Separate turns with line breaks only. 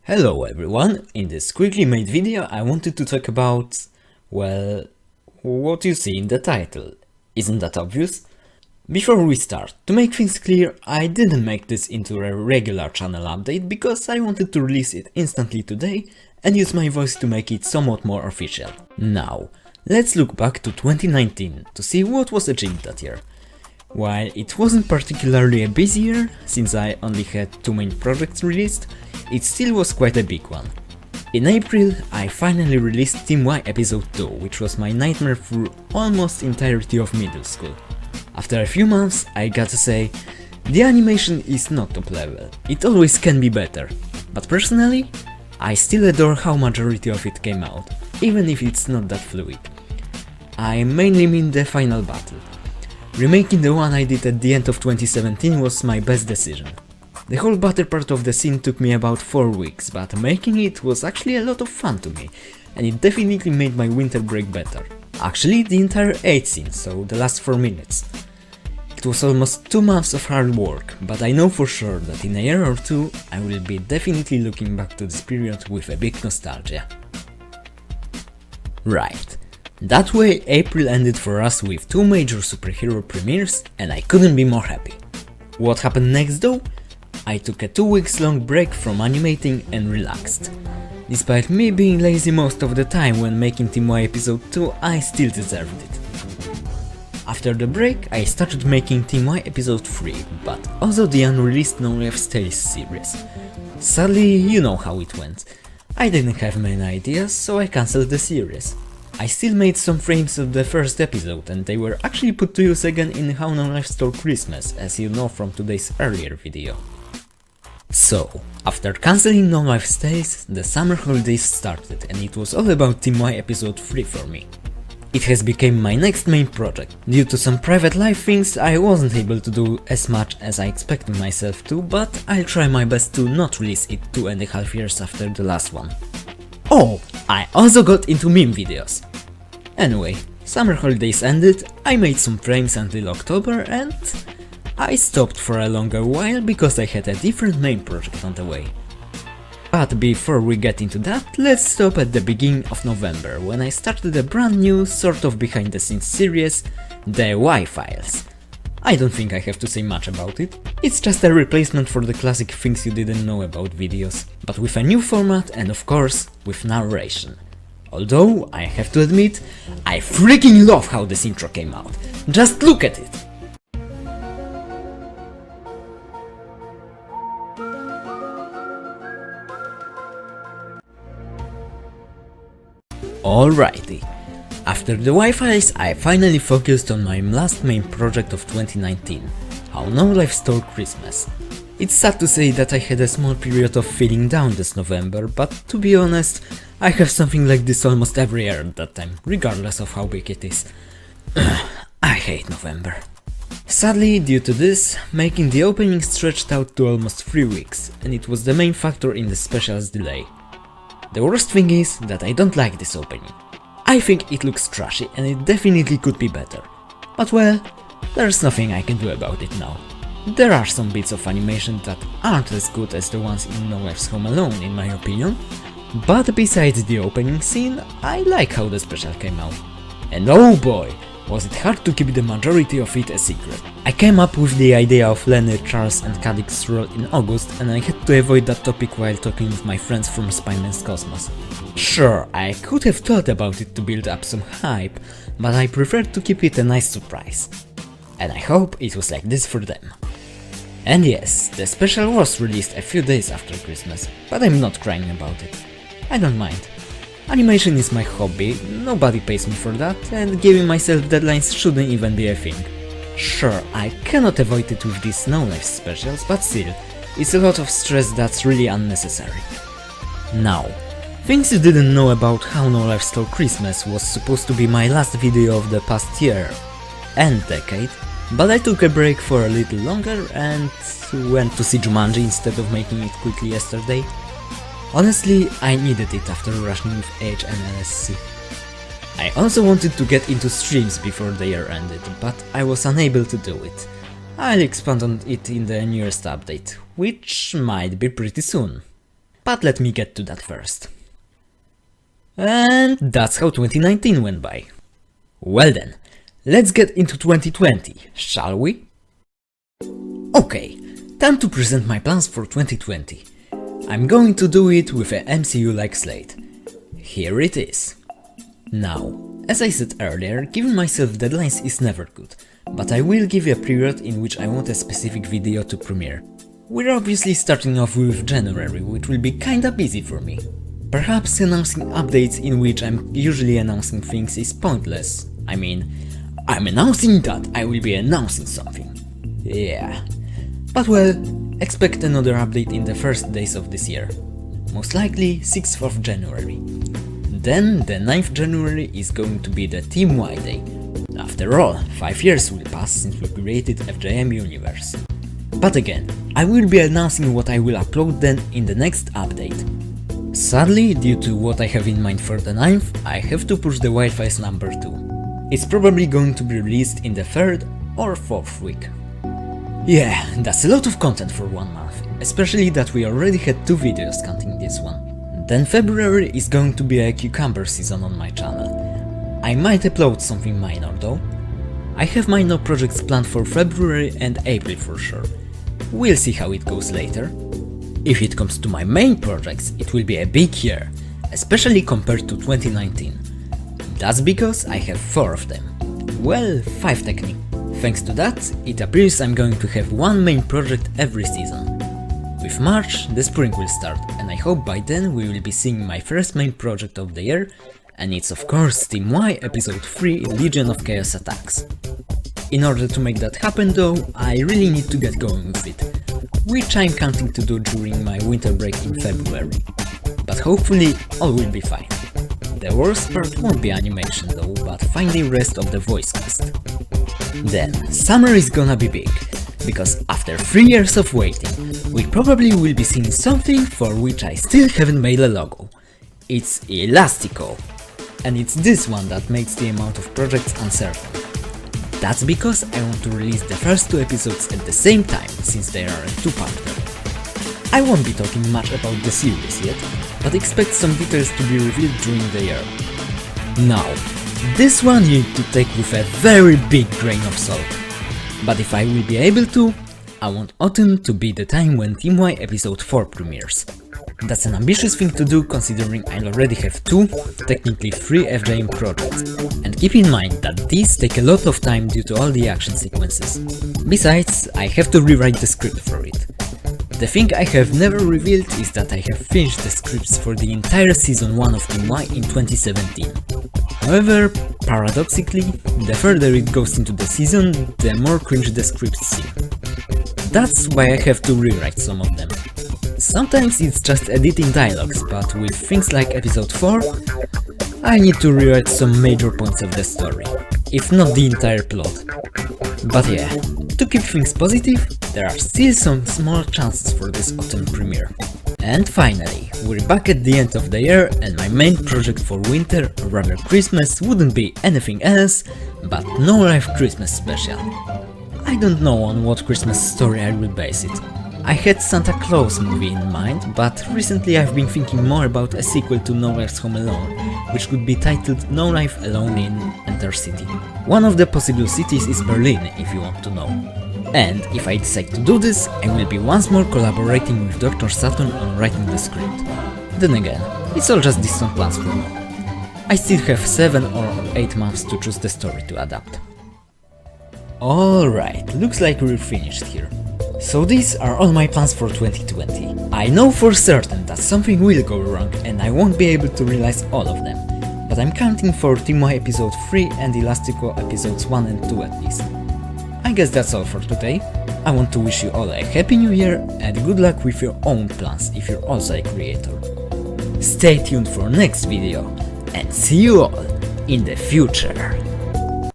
Hello everyone, in this quickly made video I wanted to talk about, well, what you see in the title. Isn't that obvious? Before we start, to make things clear, I didn't make this into a regular channel update because I wanted to release it instantly today and use my voice to make it somewhat more official. Now, let's look back to 2019 to see what was achieved that year. While it wasn't particularly a busy year, since I only had 2 main projects released, it still was quite a big one. In April, I finally released Team Y episode 2, which was my nightmare through almost entirety of middle school. After a few months, I gotta say, the animation is not top level, it always can be better, but personally, I still adore how majority of it came out, even if it's not that fluid. I mainly mean the final battle. Remaking the one I did at the end of 2017 was my best decision. The whole battle part of the scene took me about 4 weeks, but making it was actually a lot of fun to me, and it definitely made my winter break better. Actually, the entire 8 scene, so the last 4 minutes. It was almost 2 months of hard work, but I know for sure that in a year or 2 I will be definitely looking back to this period with a big nostalgia. Right. That way, April ended for us with 2 major superhero premieres, and I couldn't be more happy. What happened next though? I took a 2 weeks long break from animating and relaxed. Despite me being lazy most of the time when making Team Y episode 2, I still deserved it. After the break, I started making Team Y episode 3, but also the unreleased No Life Tales series. Sadly, you know how it went. I didn't have many ideas, so I cancelled the series. I still made some frames of the first episode, and they were actually put to use again in How No Life Stole Christmas, as you know from today's earlier video. So, after cancelling No Life Stays, the summer holidays started, and it was all about Team Y episode 3 for me. It has become my next main project. Due to some private life things, I wasn't able to do as much as I expected myself to, but I'll try my best to not release it 2.5 years after the last one. Oh, I also got into meme videos. Anyway, summer holidays ended, I made some frames until October and I stopped for a longer while because I had a different main project on the way. But before we get into that, let's stop at the beginning of November, when I started a brand new, sort of behind the scenes series, the Y-Files. I don't think I have to say much about it, it's just a replacement for the classic things you didn't know about videos, but with a new format and of course, with narration. Although, I have to admit, I freaking love how this intro came out, just look at it! Alrighty, after the Y-Files I finally focused on my last main project of 2019, How No Life Stole Christmas. It's sad to say that I had a small period of feeling down this November, but to be honest, I have something like this almost every year at that time, regardless of how big it is. I hate November. Sadly, due to this, making the opening stretched out to almost 3 weeks, and it was the main factor in the special's delay. The worst thing is that I don't like this opening. I think it looks trashy and it definitely could be better. But well, there's nothing I can do about it now. There are some bits of animation that aren't as good as the ones in No Life's Home Alone in my opinion, but besides the opening scene, I like how the special came out. And oh boy, was it hard to keep the majority of it a secret. I came up with the idea of Lenny, Charles and Cadix's role in August, and I had to avoid that topic while talking with my friends from Spyman's Cosmos. Sure, I could have thought about it to build up some hype, but I preferred to keep it a nice surprise. And I hope it was like this for them. And yes, the special was released a few days after Christmas, but I'm not crying about it. I don't mind. Animation is my hobby, nobody pays me for that, and giving myself deadlines shouldn't even be a thing. Sure, I cannot avoid it with these No Life specials, but still, it's a lot of stress that's really unnecessary. Now, things you didn't know about How No Life Stole Christmas was supposed to be my last video of the past year and decade, but I took a break for a little longer and went to see Jumanji instead of making it quickly yesterday. Honestly, I needed it after rushing with Age and LSC. I also wanted to get into streams before the year ended, but I was unable to do it. I'll expand on it in the newest update, which might be pretty soon. but let me get to that first. And that's how 2019 went by. Well then, let's get into 2020, shall we? Okay, time to present my plans for 2020. I'm going to do it with a MCU-like slate. Here it is. Now, as I said earlier, giving myself deadlines is never good, but I will give you a period in which I want a specific video to premiere. We're obviously starting off with January, which will be kinda busy for me. Perhaps announcing updates in which I'm usually announcing things is pointless. I mean, I'm announcing that I will be announcing something. Yeah. But well, expect another update in the first days of this year. Most likely 6th of January. Then the 9th January is going to be the Team Y Day. After all, 5 years will pass since we created FJM Universe. But again, I will be announcing what I will upload then in the next update. Sadly, due to what I have in mind for the 9th, I have to push the Wi-Fi's number 2. It's probably going to be released in the 3rd or 4th week. Yeah, that's a lot of content for 1 month, especially that we already had 2 videos counting this one. Then February is going to be a cucumber season on my channel. I might upload something minor though. I have minor projects planned for February and April for sure. We'll see how it goes later. If it comes to my main projects, it will be a big year, especially compared to 2019. That's because I have 4 of them. Well, 5 technically. Thanks to that, it appears I'm going to have 1 main project every season. With March, the spring will start, and I hope by then we will be seeing my first main project of the year, and it's of course Team Y Episode 3 Legion of Chaos Attacks. In order to make that happen though, I really need to get going with it, which I'm counting to do during my winter break in February. But hopefully all will be fine. The worst part won't be animation though, but finding rest of the voice cast. Then, summer is gonna be big, because after 3 years of waiting, we probably will be seeing something for which I still haven't made a logo. It's Elastico. And it's this one that makes the amount of projects uncertain. That's because I want to release the first 2 episodes at the same time, since they are a 2-parter. I won't be talking much about the series yet, but expect some details to be revealed during the year. Now, this one you need to take with a very big grain of salt. But if I will be able to, I want autumn to be the time when Team Y Episode 4 premieres. That's an ambitious thing to do considering I already have 2, technically 3 FJM projects, and keep in mind that these take a lot of time due to all the action sequences. Besides, I have to rewrite the script for it. The thing I have never revealed is that I have finished the scripts for the entire Season 1 of Team Y in 2017. However, paradoxically, the further it goes into the season, the more cringe the scripts seem. That's why I have to rewrite some of them. Sometimes it's just editing dialogues, but with things like episode 4, I need to rewrite some major points of the story, if not the entire plot. But yeah, to keep things positive, there are still some small chances for this autumn premiere. And finally, we're back at the end of the year and my main project for winter, or rather Christmas, wouldn't be anything else but No Life Christmas Special. I don't know on what Christmas story I will base it. I had Santa Claus movie in mind, but recently I've been thinking more about a sequel to No Life's Home Alone, which could be titled No Life Alone in Enter City. One of the possible cities is Berlin, if you want to know. And if I decide to do this, I will be once more collaborating with Dr. Saturn on writing the script. Then again, it's all just distant plans for now. I still have 7 or 8 months to choose the story to adapt. Alright, looks like we're finished here. So these are all my plans for 2020. I know for certain that something will go wrong and I won't be able to realize all of them, but I'm counting for Team Y Episode 3 and Elastico Episodes 1 and 2 at least. I guess that's all for today. I want to wish you all a happy new year and good luck with your own plans if you're also a creator. Stay tuned for next video and see you all in the future.